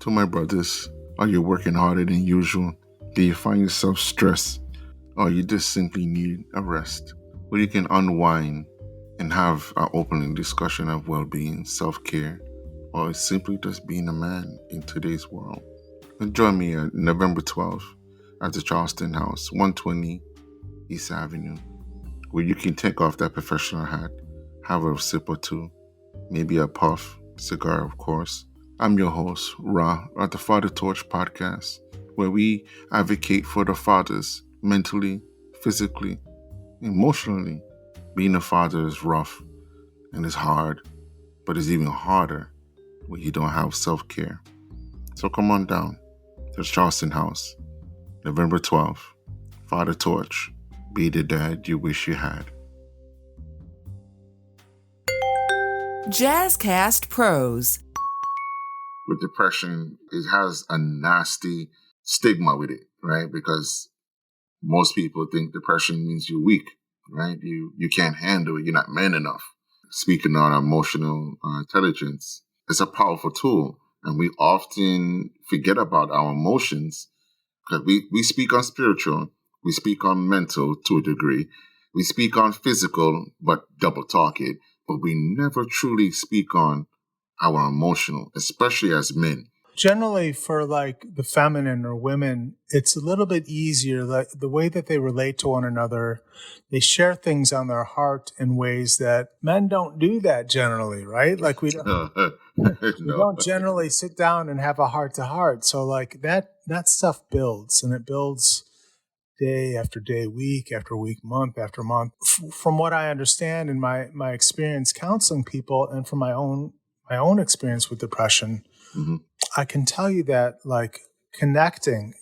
To my brothers, are you working harder than usual? Do you find yourself stressed? Or you just simply need a rest? Where you can unwind and have an open discussion of well-being, self-care, or simply just being a man in today's world. And join me on November 12th at the Charleston House, 120 East Avenue, where you can take off that professional hat, have a sip or two, maybe a puff, cigar, of course. I'm your host, Ra, at the Fatha Torch podcast, where we advocate for the fathers mentally, physically, emotionally. Being a father is rough and it's hard, but it's even harder when you don't have self-care. So come on down to the Charleston House, November 12th, Fatha Torch. Be the dad you wish you had. Jazzcast Pros. With depression, it has a nasty stigma with it, right? Because most people think depression means you're weak, right? You can't handle it. You're not man enough. Speaking on emotional intelligence, it's a powerful tool. And we often forget about our emotions because we speak on spiritual, we speak on mental to a degree, we speak on physical, but double talk it. But we never truly speak on our emotional, especially as men. Generally, for like the feminine or women, it's a little bit easier. Like the way that they relate to one another, they share things on their heart in ways that men don't do that generally, right? Like we don't generally sit down and have a heart to heart. So like that stuff builds, and it builds day after day, week after week, month after month. From what I understand in my experience counseling people, and from my own experience with depression, mm-hmm. I can tell you that like connecting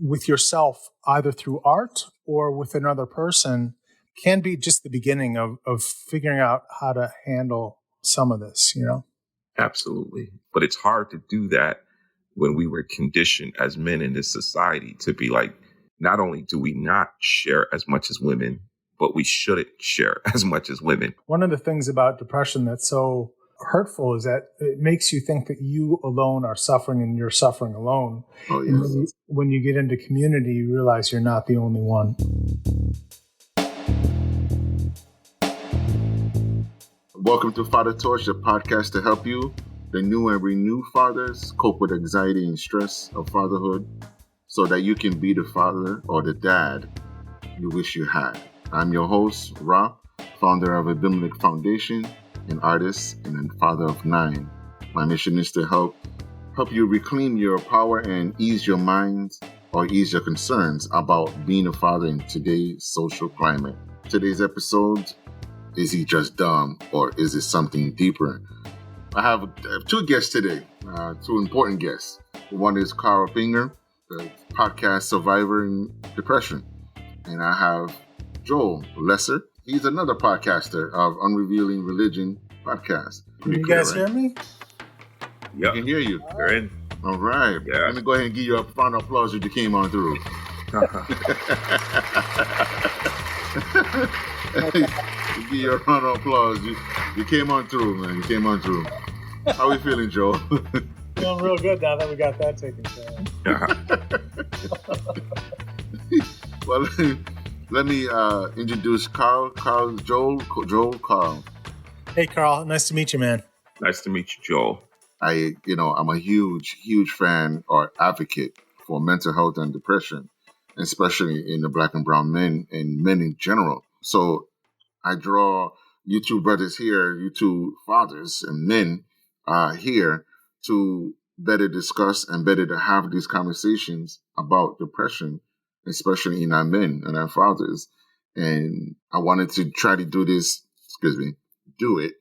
with yourself either through art or with another person can be just the beginning of figuring out how to handle some of this, you know? Absolutely. But it's hard to do that when we were conditioned as men in this society to be like, not only do we not share as much as women, but we shouldn't share as much as women. One of the things about depression that's so hurtful is that it makes you think that you alone are suffering and you're suffering alone. Oh, yes. And when you get into community, you realize you're not the only one. Welcome to Fatha Torch, the podcast to help you, the new and renewed fathers, cope with anxiety and stress of fatherhood so that you can be the father or the dad you wish you had. I'm your host, Ra, founder of Abimelech Foundation, an artist and a father of 9. My mission is to help you reclaim your power and ease your minds or ease your concerns about being a father in today's social climate. Today's episode, is he just dumb or is it something deeper? I have 2 guests today, 2 important guests. One is Carl Finger, the podcast survivor in depression. And I have Joel Lesser. He's another podcaster of Unrevealing Religion podcast. Can you guys hear me? Yeah, I can hear you. You're in. All right. Yeah. Let me go ahead and give you a round of applause that you came on through. Give you a round of applause. You came on through, man. You came on through. How are we feeling, Joel? Feeling real good now that we got that taken care of. Well, let me introduce Carl. Joel, Carl. Hey, Carl. Nice to meet you, man. Nice to meet you, Joel. I'm a huge fan or advocate for mental health and depression, especially in the Black and brown men and men in general. So I draw you 2 brothers here, you 2 fathers and men here to better discuss and better to have these conversations about depression, especially in our men and our fathers. And I wanted to try to do this, do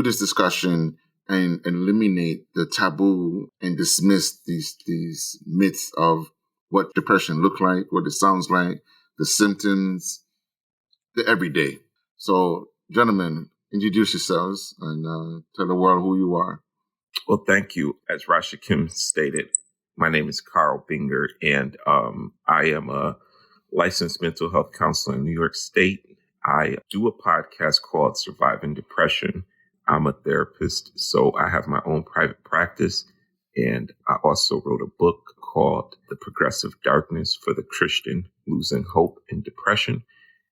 this discussion and eliminate the taboo and dismiss these myths of what depression looks like, what it sounds like, the symptoms, the everyday. So, gentlemen, introduce yourselves and tell the world who you are. Well, thank you. As Rasha Kim stated, my name is Carl Binger, and I am a licensed mental health counselor in New York State. I do a podcast called Surviving Depression. I'm a therapist, so I have my own private practice. And I also wrote a book called The Progressive Darkness for the Christian Losing Hope in Depression.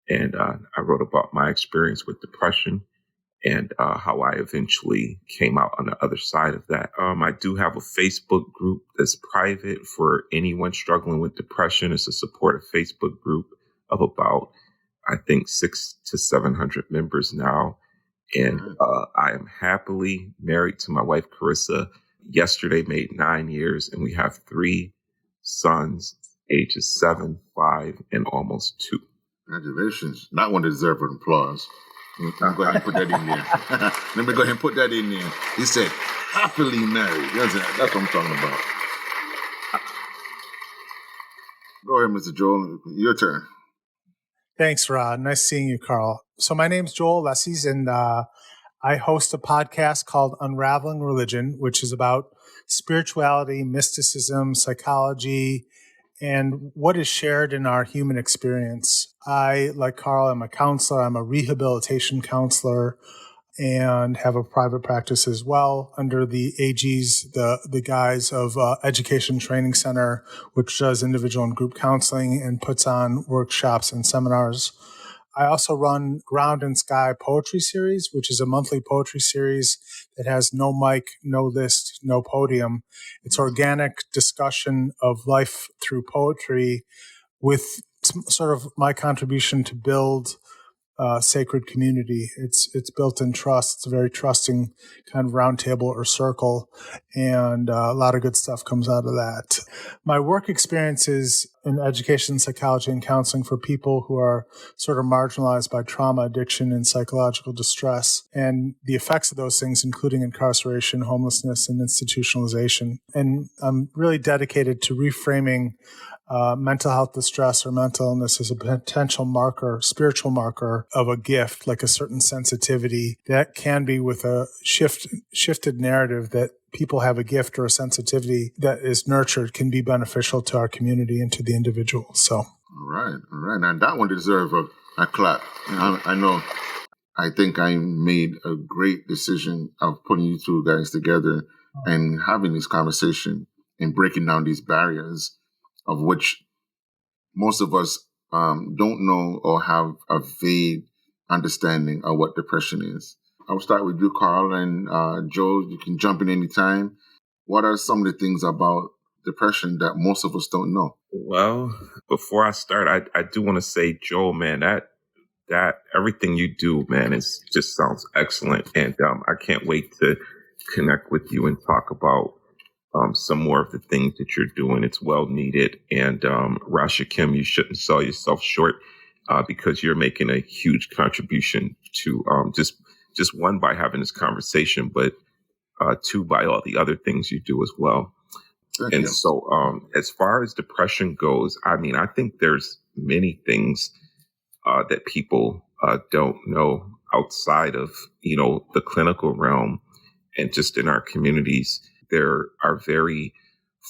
And I wrote about my experience with depression and how I eventually came out on the other side of that. I do have a Facebook group that's private for anyone struggling with depression. It's a supportive Facebook group of about, I think, 600 to 700 members now. And I am happily married to my wife, Carissa. Yesterday made 9 years, and we have 3 sons, ages 7, 5, and almost 2. Congratulations. That one deserves an applause. Let me go ahead and put that in there. Let me go ahead and put that in there. He said, happily married. That's what I'm talking about. Go ahead, Mr. Joel. Your turn. Thanks, Rod. Nice seeing you, Carl. So my name's Joel Lessies, and I host a podcast called Unraveling Religion, which is about spirituality, mysticism, psychology, and what is shared in our human experience. I, like Carl, am a counselor. I'm a rehabilitation counselor and have a private practice as well under the AGs, the guise of Education Training Center, which does individual and group counseling and puts on workshops and seminars. I also run Ground and Sky Poetry Series, which is a monthly poetry series that has no mic, no list, no podium. It's organic discussion of life through poetry with sort of my contribution to build sacred community. It's built in trust. It's a very trusting kind of round table or circle, and a lot of good stuff comes out of that. My work experience is in education, psychology, and counseling for people who are sort of marginalized by trauma, addiction, and psychological distress, and the effects of those things, including incarceration, homelessness, and institutionalization. And I'm really dedicated to reframing mental health distress or mental illness is a potential marker, spiritual marker of a gift, like a certain sensitivity that can be with a shifted narrative that people have a gift or a sensitivity that is nurtured can be beneficial to our community and to the individual. So, All right. Now that one deserves a clap. I think I made a great decision of putting you two guys together and having this conversation and breaking down these barriers of which most of us don't know or have a vague understanding of what depression is. I'll start with you, Carl, and Joe, you can jump in anytime. What are some of the things about depression that most of us don't know? Well, before I start, I do want to say, Joel, man, that everything you do, man, just sounds excellent. And I can't wait to connect with you and talk about some more of the things that you're doing. It's well needed. And Rasha Kim, you shouldn't sell yourself short because you're making a huge contribution to just one, by having this conversation, but two, by all the other things you do as well. Thank And you. so as far as depression goes, I mean, I think there's many things that people don't know outside of, the clinical realm and just in our communities. There are very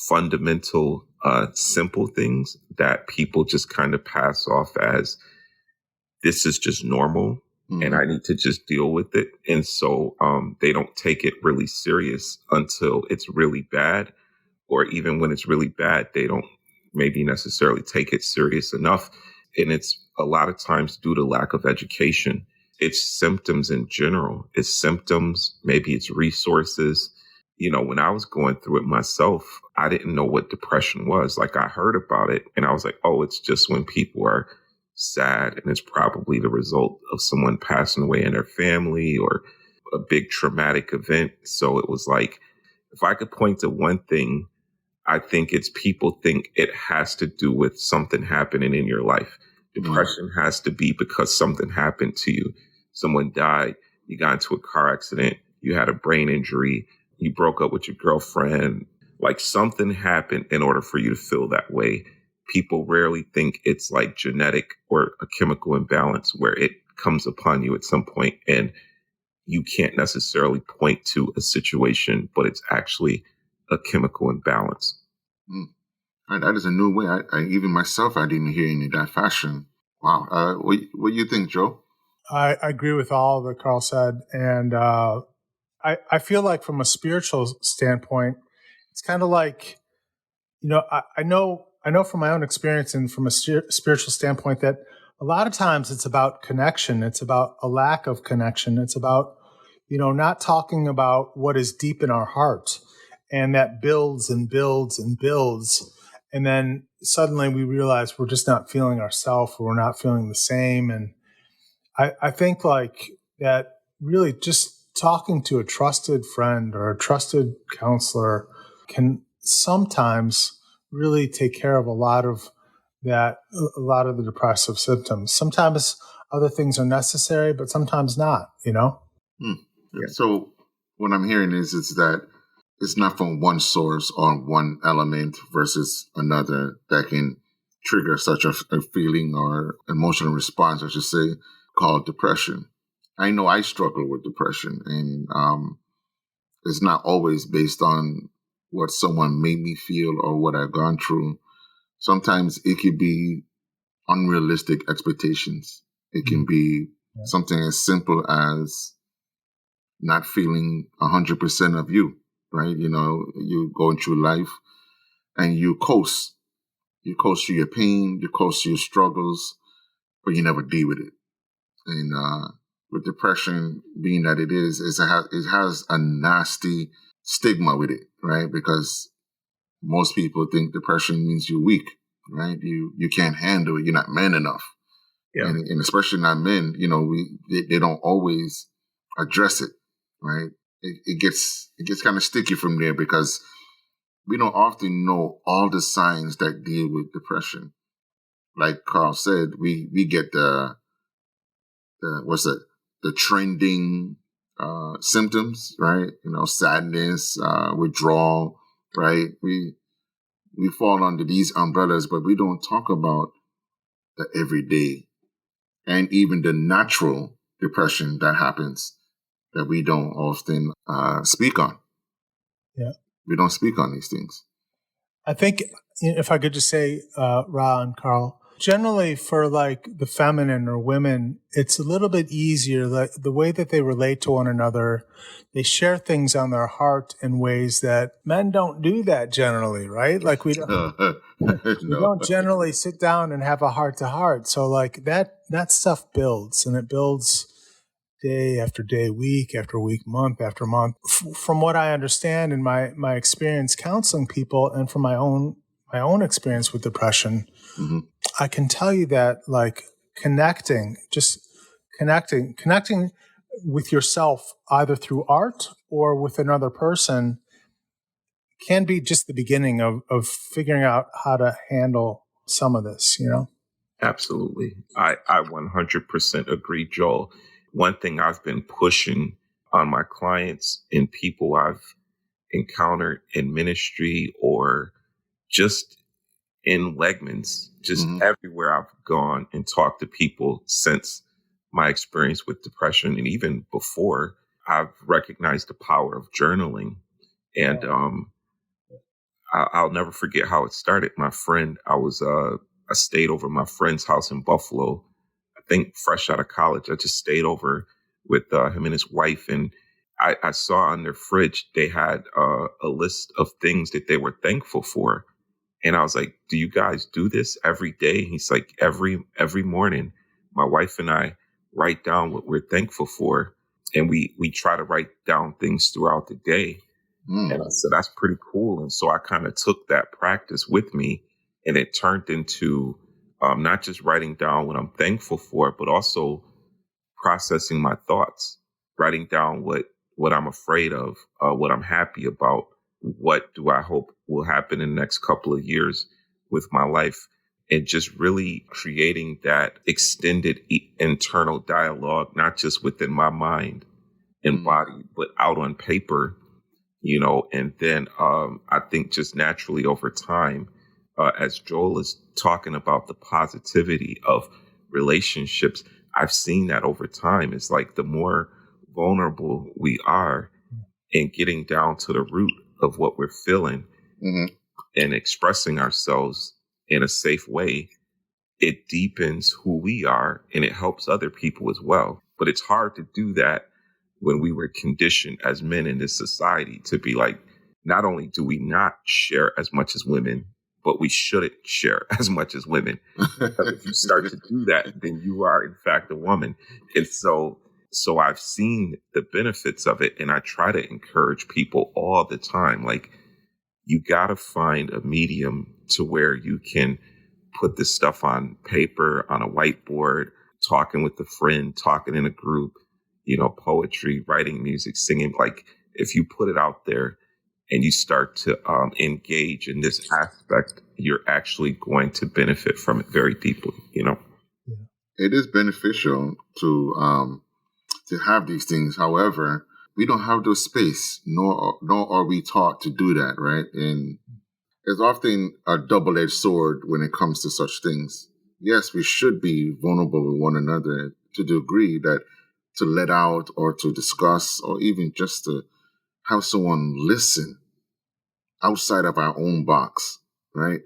fundamental, simple things that people just kind of pass off as this is just normal and I need to just deal with it. And so they don't take it really serious until it's really bad, or even when it's really bad, they don't maybe necessarily take it serious enough. And it's a lot of times due to lack of education. It's symptoms in general. It's symptoms, maybe it's resources. When I was going through it myself, I didn't know what depression was. Like, I heard about it and I was like, oh, it's just when people are sad and it's probably the result of someone passing away in their family or a big traumatic event. So it was like, if I could point to one thing, I think it's people think it has to do with something happening in your life. Depression has to be because something happened to you. Someone died, you got into a car accident, you had a brain injury, you broke up with your girlfriend, like something happened in order for you to feel that way. People rarely think it's like genetic or a chemical imbalance where it comes upon you at some point and you can't necessarily point to a situation, but it's actually a chemical imbalance. And that is a new way. I even myself, I didn't hear in that fashion. Wow. What do you think, Joe? I agree with all that Carl said. And I feel like from a spiritual standpoint, it's kind of like, I know from my own experience and from a spiritual standpoint that a lot of times it's about connection. It's about a lack of connection. It's about, not talking about what is deep in our heart, and that builds and builds and builds. And then suddenly we realize we're just not feeling ourselves, or we're not feeling the same. And I think like that really just talking to a trusted friend or a trusted counselor can sometimes really take care of a lot of the depressive symptoms. Sometimes other things are necessary, but sometimes not. Hmm. Yeah. So what I'm hearing is that it's not from one source or one element versus another that can trigger such a feeling or emotional response, I should say, called depression. I know I struggle with depression, and it's not always based on what someone made me feel or what I've gone through. Sometimes it could be unrealistic expectations. It can be Yeah. something as simple as not feeling 100% of you, right? You going through life and you coast. You coast through your pain, you coast through your struggles, but you never deal with it. And with depression, being that it has a nasty stigma with it, right? Because most people think depression means you're weak, right? You can't handle it. You're not man enough. Yeah. And especially not men, they don't always address it, right? It gets kind of sticky from there because we don't often know all the signs that deal with depression. Like Carl said, we get the trending symptoms, right? Sadness, withdrawal, right? We fall under these umbrellas, but we don't talk about the everyday and even the natural depression that happens that we don't often speak on. Yeah. We don't speak on these things. I think if I could just say, Ra and Carl, generally for like the feminine or women, it's a little bit easier. Like the way that they relate to one another, they share things on their heart in ways that men don't do that generally, right? Like we No. don't generally sit down and have a heart to heart. So like that stuff builds, and it builds day after day, week after week, month after month. From what I understand in my experience counseling people, and from my own experience with depression, Mm-hmm. I can tell you that like just connecting with yourself either through art or with another person can be just the beginning of figuring out how to handle some of this. Absolutely. I 100% agree, Joel. One thing I've been pushing on my clients and people I've encountered in ministry or just in Legman's, just Mm-hmm. everywhere I've gone and talked to people since my experience with depression and even before, I've recognized the power of journaling. And I'll never forget how it started. My friend, I stayed over at my friend's house in Buffalo. I think fresh out of college, I just stayed over with him and his wife, and I saw on their fridge they had a list of things that they were thankful for, and I was like, "Do you guys do this every day?" He's like, "Every morning, my wife and I write down what we're thankful for, and we try to write down things throughout the day." And I said, that's pretty cool. And so I kind of took that practice with me, and it turned into not just writing down what I'm thankful for, but also processing my thoughts, writing down what I'm afraid of, what I'm happy about, what do I hope will happen in the next couple of years with my life, and just really creating that extended internal dialogue, not just within my mind and body, but out on paper. And then I think just naturally over time, as Joel is talking about the positivity of relationships, I've seen that over time. It's like the more vulnerable we are in getting down to the root of what we're feeling Mm-hmm. and expressing ourselves in a safe way, it deepens who we are and it helps other people as well. But it's hard to do that when we were conditioned as men in this society to be like, not only do we not share as much as women, but we shouldn't share as much as women. Because if you start to do that, then you are in fact a woman. And so I've seen the benefits of it, and I try to encourage people all the time. Like, you got to find a medium to where you can put this stuff on paper, on a whiteboard, talking with a friend, talking in a group, poetry, writing music, singing. Like, if you put it out there and you start to engage in this aspect, you're actually going to benefit from it very deeply. It is beneficial to have these things. However, we don't have the space, nor are we taught to do that, right? And it's often a double-edged sword when it comes to such things. Yes, we should be vulnerable with one another to the degree that to let out or to discuss or even just to have someone listen outside of our own box, right?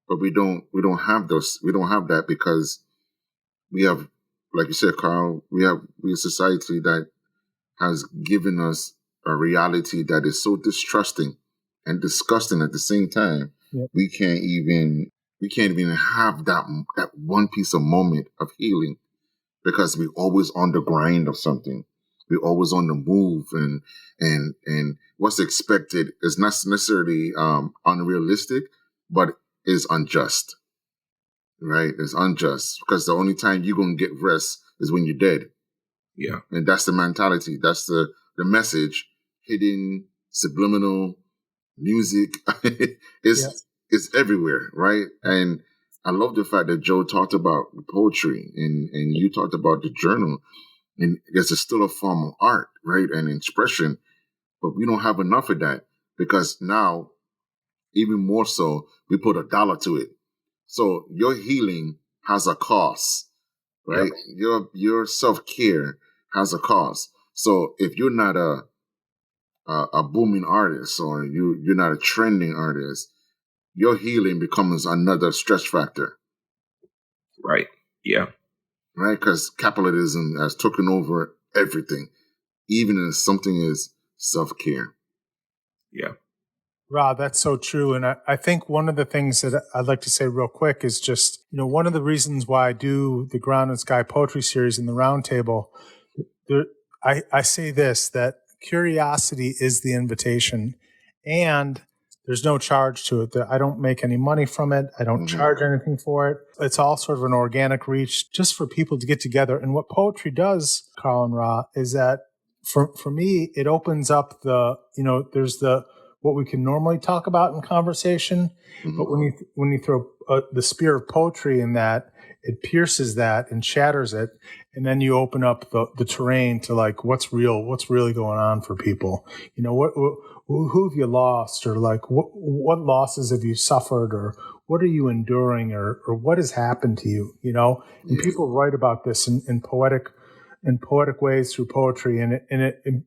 But we don't have that because we have, like you said, Carl, we have a society that has given us a reality that is so distrusting and disgusting at the same time. Yep. We can't even have that one piece of moment of healing because we're always on the grind of something. We're always on the move, and what's expected is not necessarily unrealistic, but is unjust. Right? It's unjust because the only time you're gonna get rest is when you're dead. Yeah. And that's the mentality. That's the message. Hidden, subliminal music is everywhere, right? And I love the fact that Joe talked about poetry and you talked about the journal. And it's still a form of art, right? And expression. But we don't have enough of that because now, even more so, we put $1 to it. So your healing has a cost, right? Yep. Your self-care has a cost. So if you're not a booming artist or you're not a trending artist, your healing becomes another stress factor. Right. Yeah. Right? Because capitalism has taken over everything, even as something as self-care. Yeah. Rob, that's so true. And I think one of the things that I'd like to say real quick is just, one of the reasons why I do the Ground and Sky Poetry Series and the Roundtable, I say this, that curiosity is the invitation, and there's no charge to it. I don't make any money from it. I don't charge anything for it. It's all sort of an organic reach just for people to get together. And what poetry does, Carl and Ra, is that for me, it opens up there's what we can normally talk about in conversation, but when you throw the spear of poetry in that, it pierces that and shatters it, and then you open up the terrain to like what's really going on for people. Who have you lost, or like what losses have you suffered, or what are you enduring, or what has happened to you? And people write about this in poetic ways through poetry, and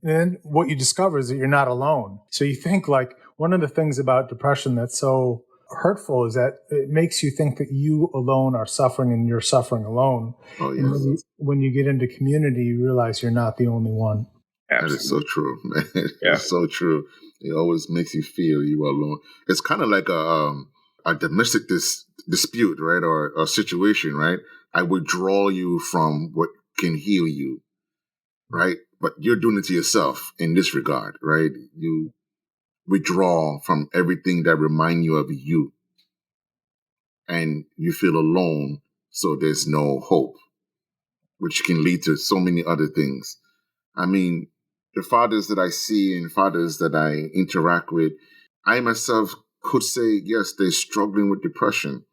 then what you discover is that you're not alone. So you think, like, one of the things about depression that's so hurtful is that it makes you think that you alone are suffering and you're suffering alone. Oh, yes. And when you get into community, you realize you're not the only one. Absolutely. That is so true, man. Yeah. It's so true. It always makes you feel you are alone. It's kind of like a domestic dispute, right, or a situation, right? I withdraw you from what can heal you, right? But you're doing it to yourself in this regard, right? You withdraw from everything that remind you of you, and you feel alone, so there's no hope, which can lead to so many other things. I mean, the fathers that I see and fathers that I interact with, I myself could say, yes, they're struggling with depression.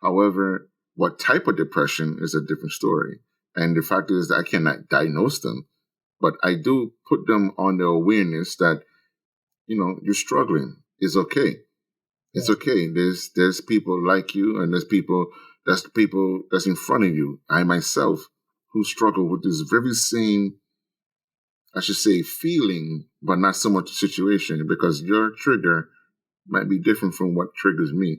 However, what type of depression is a different story. And the fact is that I cannot diagnose them, but I do put them on the awareness that, you're struggling. It's okay. It's okay. There's people like you, and there's people that's in front of you. I myself, who struggle with this very same, I should say, feeling, but not so much situation, because your trigger might be different from what triggers me.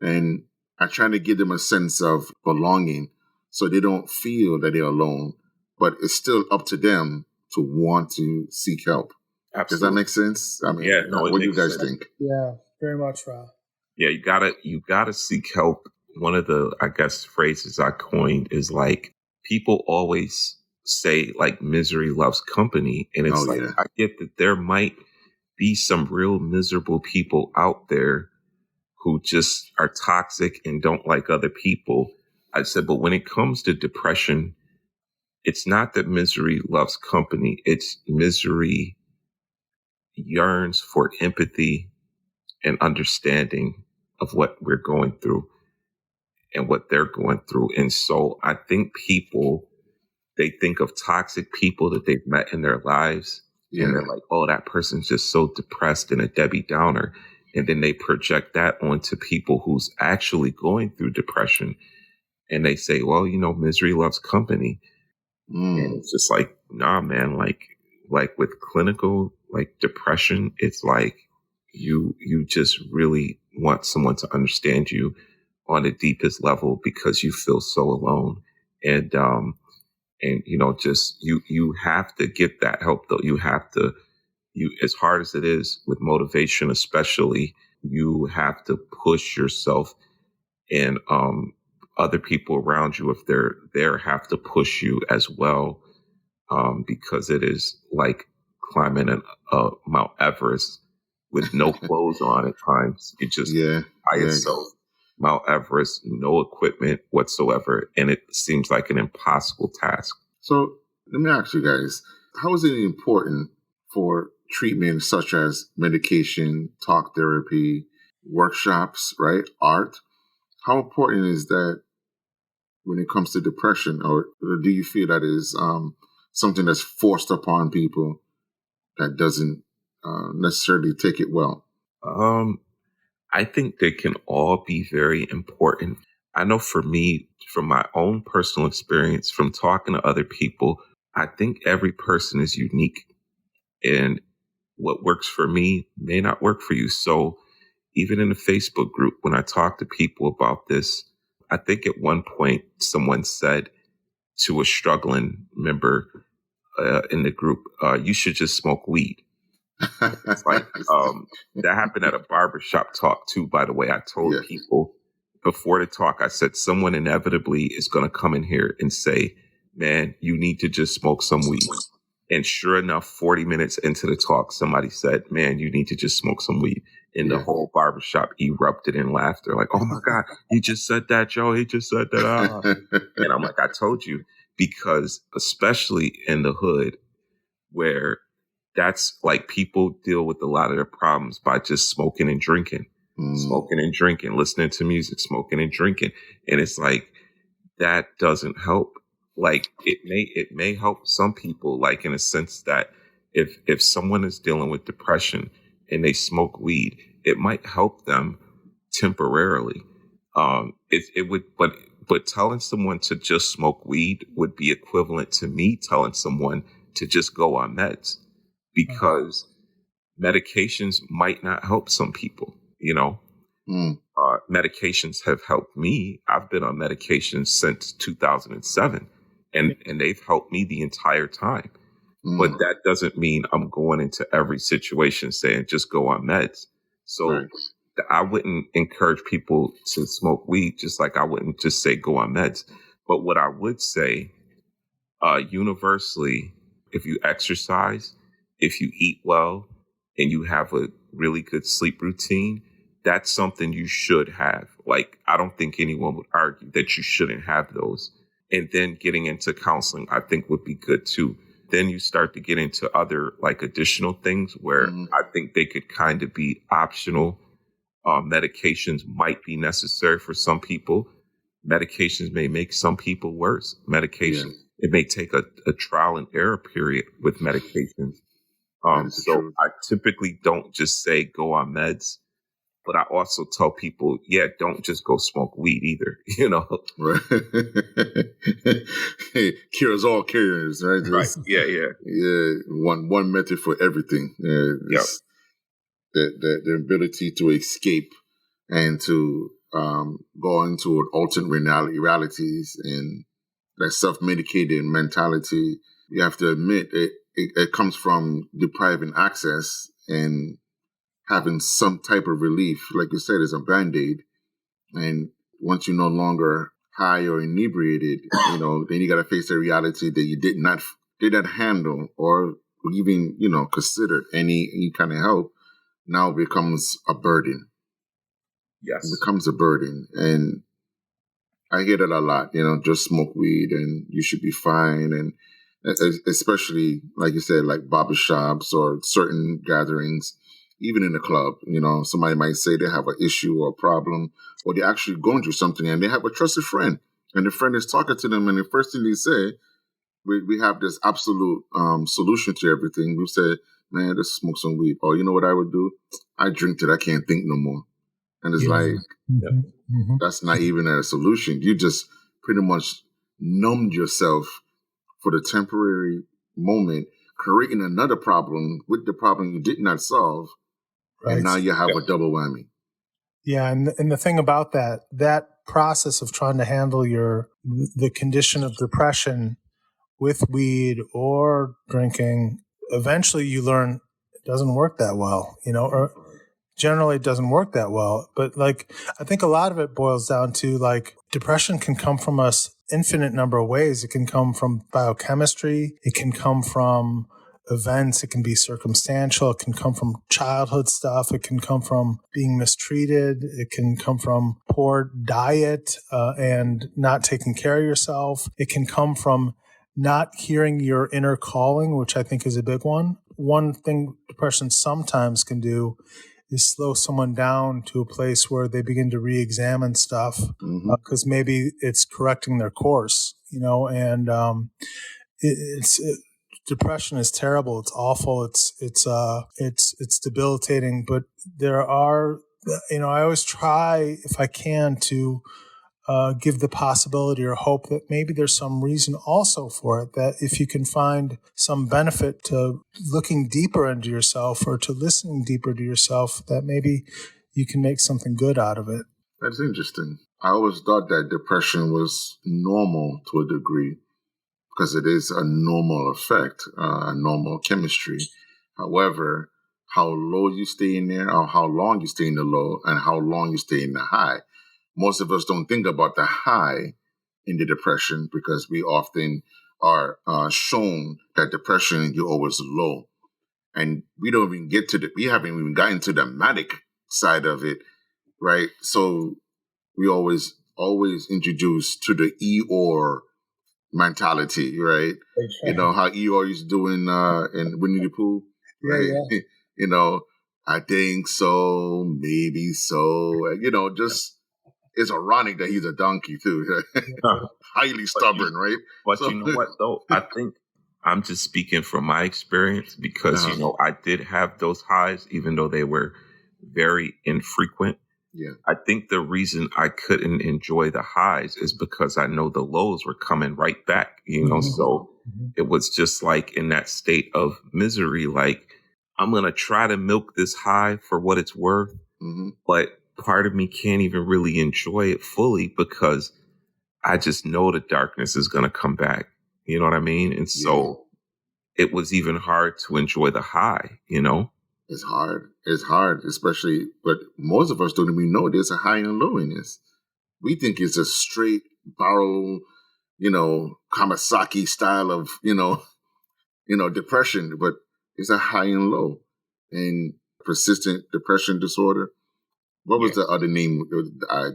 And I try to give them a sense of belonging so they don't feel that they're alone, but it's still up to them to want to seek help. Does that Absolutely. make sense? I mean, Yeah, no, it what do you makes guys sense. think? Yeah, very much, Rob. Yeah, you gotta seek help. One of the, I guess, phrases I coined is like, people always say like misery loves company. And Oh it's like, yeah. I get that there might be some real miserable people out there who just are toxic and don't like other people. I said, but when it comes to depression, it's not that misery loves company. It's misery yearns for empathy and understanding of what we're going through and what they're going through. And so I think people, they think of toxic people that they've met in their lives, and Yeah. they're like, oh, that person's just so depressed and a Debbie Downer. And then they project that onto people who's actually going through depression. And they say, well, misery loves company. And Mm. it's just like, nah, man, like with clinical like depression, it's like you just really want someone to understand you on the deepest level because you feel so alone. And just you have to get that help though. You have to, as hard as it is with motivation, especially, you have to push yourself, and other people around you, if they're there, have to push you as well, because it is like climbing Mount Everest with no clothes on at times. You just Yeah. by Yeah. yourself, Mount Everest, no equipment whatsoever, and it seems like an impossible task. So let me ask you guys, how is it important for treatment such as medication, talk therapy, workshops, right? Art? How important is that when it comes to depression, or do you feel that is something that's forced upon people that doesn't necessarily take it well? Um, I think they can all be very important. I know for me, from my own personal experience, from talking to other people, I think every person is unique, and what works for me may not work for you. So even in a Facebook group, when I talk to people about this, I think at one point someone said to a struggling member in the group, you should just smoke weed. It's like, that happened at a barbershop talk too, by the way. I told Yeah. people before the talk, I said, someone inevitably is going to come in here and say, man, you need to just smoke some weed. And sure enough, 40 minutes into the talk, somebody said, man, you need to just smoke some weed. And the Yeah. whole barbershop erupted in laughter. Like, oh my God, he just said that, Joe. He just said that. And I'm like, I told you, because especially in the hood, where that's like, people deal with a lot of their problems by just smoking and drinking, listening to music, smoking and drinking. And it's like, that doesn't help. Like, it may help some people, like in a sense that if someone is dealing with depression and they smoke weed, it might help them temporarily. It would, but telling someone to just smoke weed would be equivalent to me telling someone to just go on meds, because medications might not help some people. Mm. Medications have helped me. I've been on medications since 2007, and they've helped me the entire time. But Mm. that doesn't mean I'm going into every situation saying just go on meds. So Right. I wouldn't encourage people to smoke weed, just like I wouldn't just say go on meds. But what I would say, universally, if you exercise, if you eat well, and you have a really good sleep routine, that's something you should have. Like, I don't think anyone would argue that you shouldn't have those. And then getting into counseling, I think, would be good too. Then you start to get into other like additional things where Mm. I think they could kind of be optional. Medications might be necessary for some people. Medications may make some people worse. Medications, it may take a trial and error period with medications. That is the So truth. I typically don't just say go on meds, but I also tell people, yeah, don't just go smoke weed either. Right. Hey, cures all cures, right? Right. Yeah. Yeah, one method for everything. Yep. The ability to escape and to go into an alternate realities, and that self-medicated mentality. You have to admit it it comes from depriving access and having some type of relief. Like you said, it's a Band-Aid. And once you're no longer high or inebriated, then you got to face the reality that you did not handle or even, considered any kind of help. Now it becomes a burden. Yes. It becomes a burden. And I hear that a lot, just smoke weed and you should be fine. And especially, like you said, like barbershops or certain gatherings, even in the club, somebody might say they have an issue or a problem, or they're actually going through something and they have a trusted friend and the friend is talking to them. And the first thing they say, we have this absolute solution to everything. We say, man, just smoke some weed. Or you know what I would do? I drink till I can't think no more. And it's like, that's not even a solution. You just pretty much numbed yourself for the temporary moment, creating another problem with the problem you did not solve. Right. And now you have a double whammy. Yeah. And the thing about that process of trying to handle the condition of depression with weed or drinking, eventually you learn it doesn't work that well, or generally it doesn't work that well. But like, I think a lot of it boils down to like depression can come from us infinite number of ways. It can come from biochemistry. It can come from events. It can be circumstantial. It can come from childhood stuff. It can come from being mistreated. It can come from poor diet and not taking care of yourself. It can come from not hearing your inner calling, which I think is a big one. One thing depression sometimes can do is slow someone down to a place where they begin to re-examine stuff because maybe it's correcting their course, and depression is terrible. It's awful. It's debilitating, but there are, I always try if I can to give the possibility or hope that maybe there's some reason also for it, that if you can find some benefit to looking deeper into yourself or to listening deeper to yourself, that maybe you can make something good out of it. That's interesting. I always thought that depression was normal to a degree because it is a normal effect, a normal chemistry. However, how low you stay in there or how long you stay in the low and how long you stay in the high. Most of us don't think about the high in the depression because we often are shown that depression, you're always low. And we don't even we haven't even gotten to the manic side of it, right? So we always introduce to the Eeyore mentality, right? You know how Eeyore used to do in Winnie the Pooh, right? Yeah. I think so, maybe so, just... It's ironic that he's a donkey too. Highly stubborn, right? But you know what though? I think I'm just speaking from my experience because I did have those highs, even though they were very infrequent. Yeah. I think the reason I couldn't enjoy the highs is because I know the lows were coming right back, so it was just like in that state of misery, like I'm going to try to milk this high for what it's worth, but part of me can't even really enjoy it fully because I just know the darkness is going to come back. You know what I mean? And so it was even hard to enjoy the high, It's hard. It's hard, especially, but most of us don't even know there's a high and low in this. We think it's a straight barrel, Kawasaki style of, depression, but it's a high and low. And persistent depression disorder. What was the other name?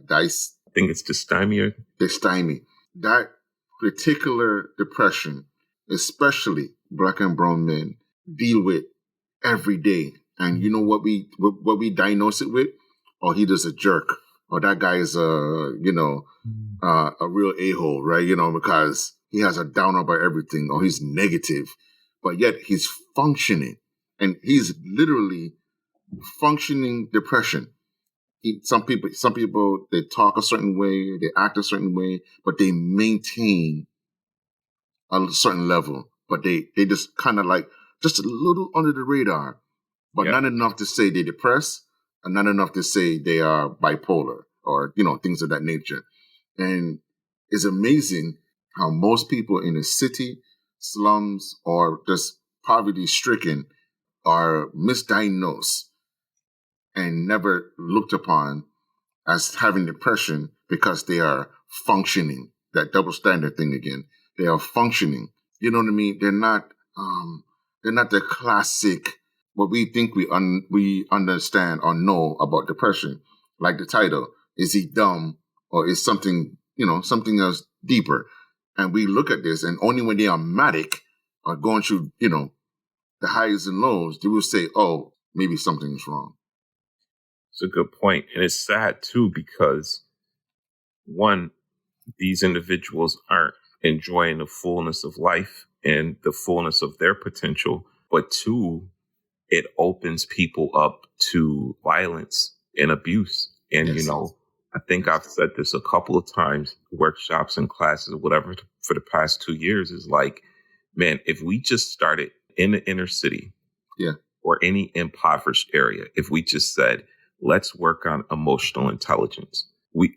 Dice? I think it's dysthymia. Dysthymia. That particular depression, especially Black and brown men, deal with every day. And you know what we diagnose it with? Oh, he just a jerk. Or that guy is a real a-hole, right? Because he has a downer about everything. Or he's negative. But yet he's functioning. And he's literally functioning depression. Some people, they talk a certain way, they act a certain way, but they maintain a certain level. But they just kind of like just a little under the radar, but not enough to say they're depressed, and not enough to say they are bipolar or things of that nature. And it's amazing how most people in the city, slums, or just poverty stricken are misdiagnosed and never looked upon as having depression because they are functioning. That double standard thing again. They are functioning. You know what I mean? They're not the classic what we think we understand or know about depression. Like the title, is he dumb or is something something else deeper? And we look at this, and only when they are manic or going through the highs and lows, they will say, "Oh, maybe something's wrong." It's a good point. And it's sad too, because one, these individuals aren't enjoying the fullness of life and the fullness of their potential. But two, it opens people up to violence and abuse. And, Yes. I think I've said this a couple of times, workshops and classes or whatever for the past 2 years, is like, man, if we just started in the inner city or any impoverished area, if we just said, let's work on emotional intelligence. We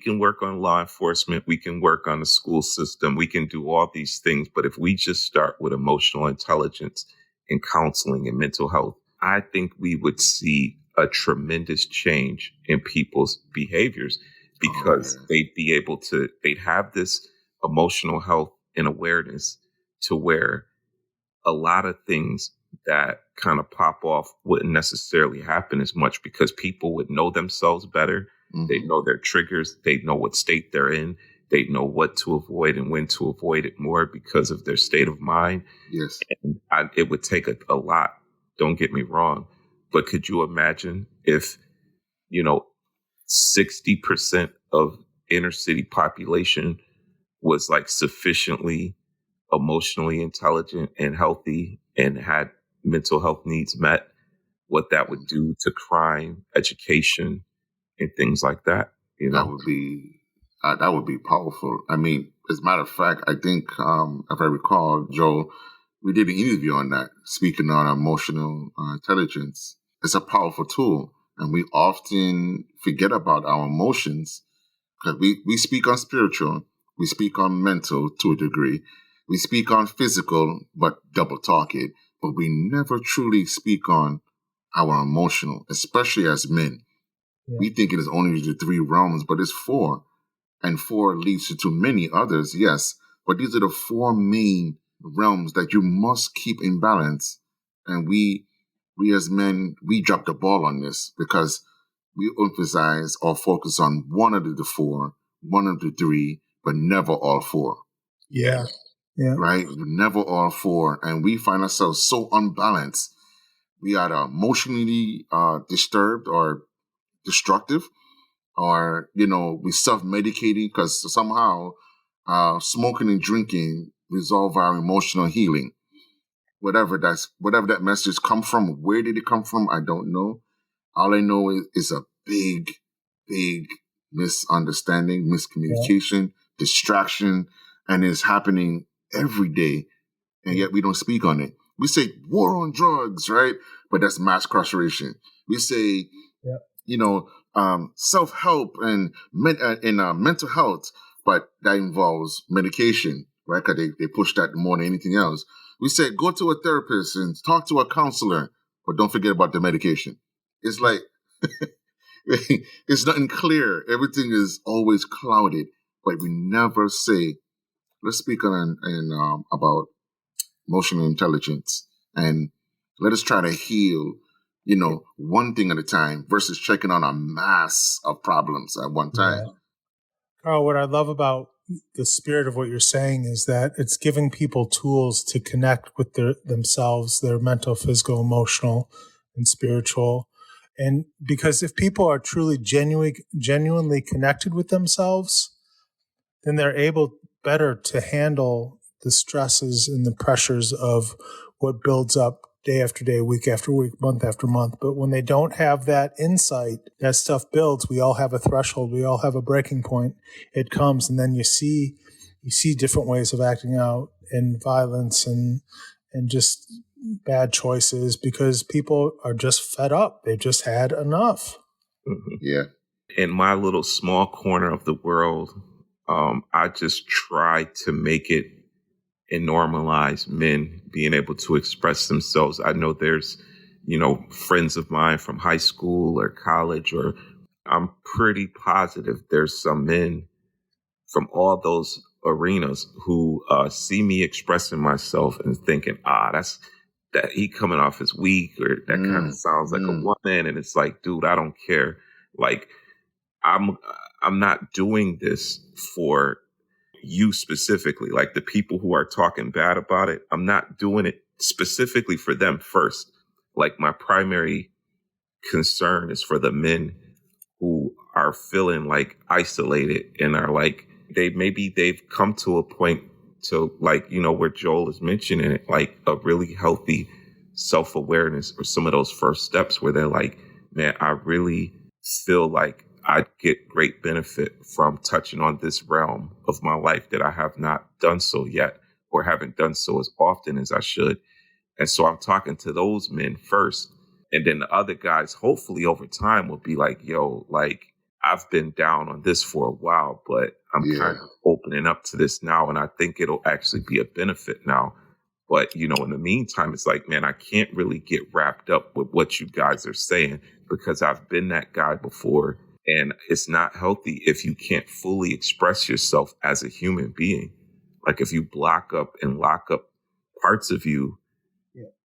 can work on law enforcement. We can work on the school system. We can do all these things. But if we just start with emotional intelligence and counseling and mental health, I think we would see a tremendous change in people's behaviors, because they'd have this emotional health and awareness to where a lot of things that kind of pop off wouldn't necessarily happen as much, because people would know themselves better. Mm-hmm. They'd know their triggers. They'd know what state they're in. They'd know what to avoid and when to avoid it more because of their state of mind. Yes. And it would take a lot. Don't get me wrong. But could you imagine if, 60% of inner city population was like sufficiently emotionally intelligent and healthy and had mental health needs met, what that would do to crime, education, and things like that. That would be powerful. I mean, as a matter of fact, I think if I recall, Joe, we did an interview on that, speaking on emotional intelligence. It's a powerful tool, and we often forget about our emotions because we speak on spiritual, we speak on mental to a degree, we speak on physical, but double talk it, but we never truly speak on our emotional, especially as men. Yeah. We think it is only the 3 realms, but it's 4. And 4 leads to many others, yes. But these are the 4 main realms that you must keep in balance. And we as men, we drop the ball on this because we emphasize or focus on one of the 4, one of the 3, but never all 4. Yeah. Yeah. Right? Never all 4. And we find ourselves so unbalanced. We are emotionally disturbed or destructive, or, we self-medicating because somehow smoking and drinking resolve our emotional healing. Whatever that message come from, where did it come from? I don't know. All I know is a big, big misunderstanding, miscommunication, distraction, and it's happening every day. And yet we don't speak on it. We say war on drugs, right? But that's mass incarceration. We say, self-help and mental health, but that involves medication, right? Because they push that more than anything else. We say go to a therapist and talk to a counselor, but don't forget about the medication. It's like it's nothing clear. Everything is always clouded, but we never say, let's speak about emotional intelligence and let us try to heal, one thing at a time versus checking on a mass of problems at one time. Yeah. Carl, what I love about the spirit of what you're saying is that it's giving people tools to connect with themselves, their mental, physical, emotional, and spiritual. And because if people are truly genuinely connected with themselves, then they're able better to handle the stresses and the pressures of what builds up day after day, week after week, month after month. But when they don't have that insight, that stuff builds. We all have a threshold. We all have a breaking point. It comes, and then you see different ways of acting out and violence and just bad choices because people are just fed up. They've just had enough. Mm-hmm. Yeah. In my little small corner of the world, I just try to make it and normalize men being able to express themselves. I know there's, friends of mine from high school or college, or I'm pretty positive there's some men from all those arenas who see me expressing myself and thinking, that's that he coming off as weak, or that kind of sounds like a woman. And it's like, dude, I don't care. Like, I'm not doing this for you specifically. Like, the people who are talking bad about it, I'm not doing it specifically for them first. Like, my primary concern is for the men who are feeling like isolated and are like, they've come to a point to, like, where Joel is mentioning it, like a really healthy self-awareness, or some of those first steps where they're like, man, I really feel like I get great benefit from touching on this realm of my life that I have not done so yet, or haven't done so as often as I should. And so I'm talking to those men first. And then the other guys, hopefully over time, will be like, yo, like, I've been down on this for a while, but I'm kind of opening up to this now. And I think it'll actually be a benefit now. But, in the meantime, it's like, man, I can't really get wrapped up with what you guys are saying, because I've been that guy before. And it's not healthy if you can't fully express yourself as a human being. Like, if you block up and lock up parts of you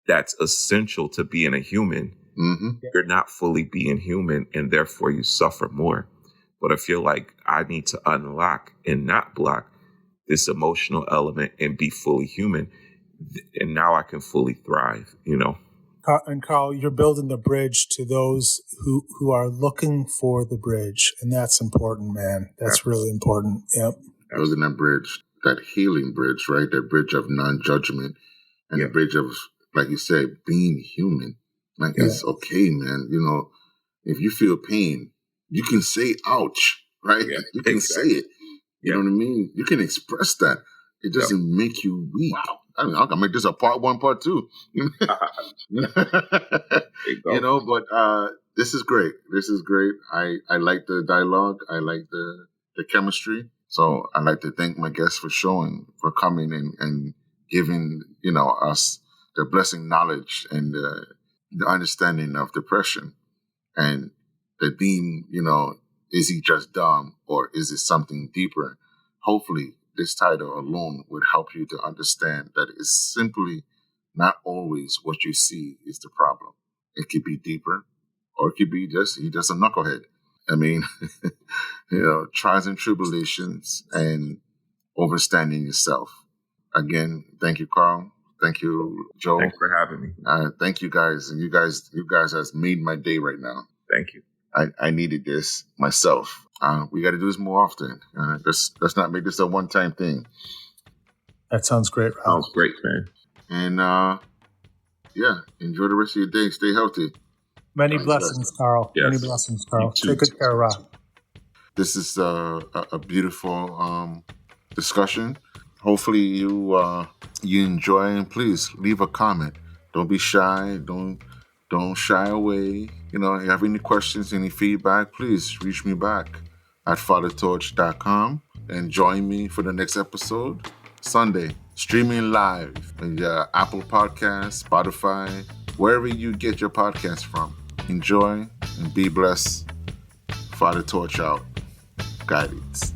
that's essential to being a human, you're not fully being human, and therefore you suffer more. But if you're like, I need to unlock and not block this emotional element and be fully human, and now I can fully thrive, And Carl, you're building the bridge to those who are looking for the bridge. And that's important, man. That's really important. Yep. Building that bridge, that healing bridge, right? That bridge of non-judgment, and the bridge of, like you said, being human. Like, it's okay, man. If you feel pain, you can say ouch, right? Yeah, you can say it. You know what I mean? You can express that. It doesn't make you weak. Wow. I mean, I can make this a part 1, part 2. But this is great. This is great. I like the dialogue. I like the chemistry. So I'd like to thank my guests for coming and giving, us the blessing knowledge and the understanding of depression. And the theme, is he just dumb, or is it something deeper? Hopefully, this title alone would help you to understand that it's simply not always what you see is the problem. It could be deeper, or it could be he's just a knucklehead. I mean, trials and tribulations and overstanding yourself. Again, thank you, Carl. Thank you, Joe. Thanks for having me. Thank you guys. And you guys has made my day right now. Thank you. I needed this myself. We got to do this more often. Let's not make this a one-time thing. That sounds great, Ralph. Sounds great, man. And enjoy the rest of your day. Stay healthy. Many blessings, Carl. Yes. Many blessings, Carl. You too. Take good care, Ralph. This is a beautiful discussion. Hopefully you enjoy, and please leave a comment. Don't be shy. Don't shy away. If you have any questions, any feedback, please reach me back at fathatorch.com and join me for the next episode Sunday, streaming live on Apple Podcasts, Spotify, wherever you get your podcast from. Enjoy and be blessed. Fatha Torch out. Guidance.